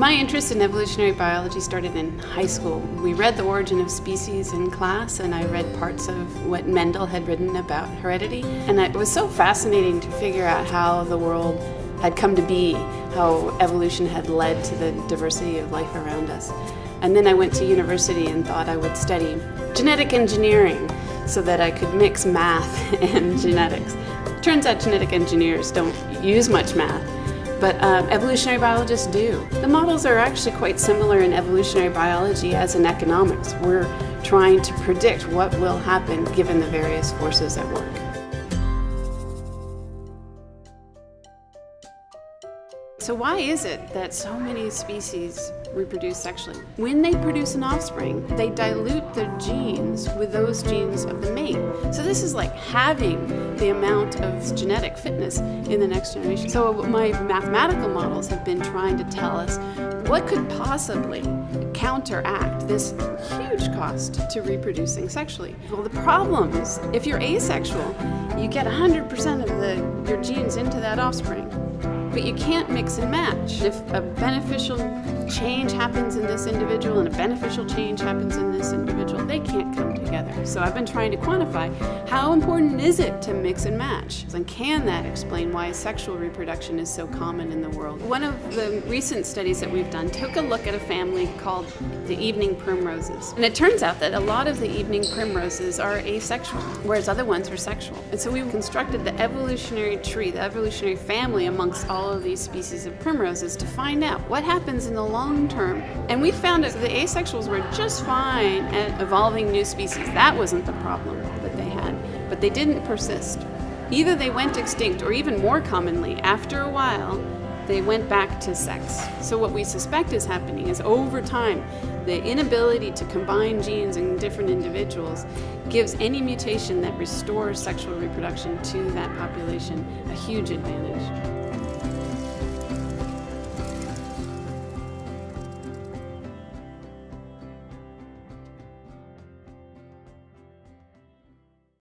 My interest in evolutionary biology started in high school. We read The Origin of Species in class, and I read parts of what Mendel had written about heredity. And it was so fascinating to figure out how the world had come to be, how evolution had led to the diversity of life around us. And then I went to university and thought I would study genetic engineering so that I could mix math and genetics. Turns out genetic engineers don't use much math, but evolutionary biologists do. The models are actually quite similar in evolutionary biology as in economics. We're trying to predict what will happen given the various forces at work. So why is it that so many species reproduce sexually? When they produce an offspring, they dilute the genes with those genes of the mate. So this is like having the amount of genetic fitness in the next generation. So my mathematical models have been trying to tell us what could possibly counteract this huge cost to reproducing sexually. Well, the problem is if you're asexual, you get 100% of your genes into that offspring. But you can't mix and match. If a beneficial change happens in this individual and a beneficial change happens in this individual, they can't come together. So I've been trying to quantify how important is it to mix and match? And can that explain why sexual reproduction is so common in the world? One of the recent studies that we've done took a look at a family called the evening primroses. And it turns out that a lot of the evening primroses are asexual, whereas other ones are sexual. And so we constructed the evolutionary tree, the evolutionary family amongst all of these species of primroses to find out what happens in the long term. And we found that the asexuals were just fine at evolving new species. That wasn't the problem that they had, but they didn't persist. Either they went extinct, or even more commonly, after a while, they went back to sex. So what we suspect is happening is over time, the inability to combine genes in different individuals gives any mutation that restores sexual reproduction to that population a huge advantage.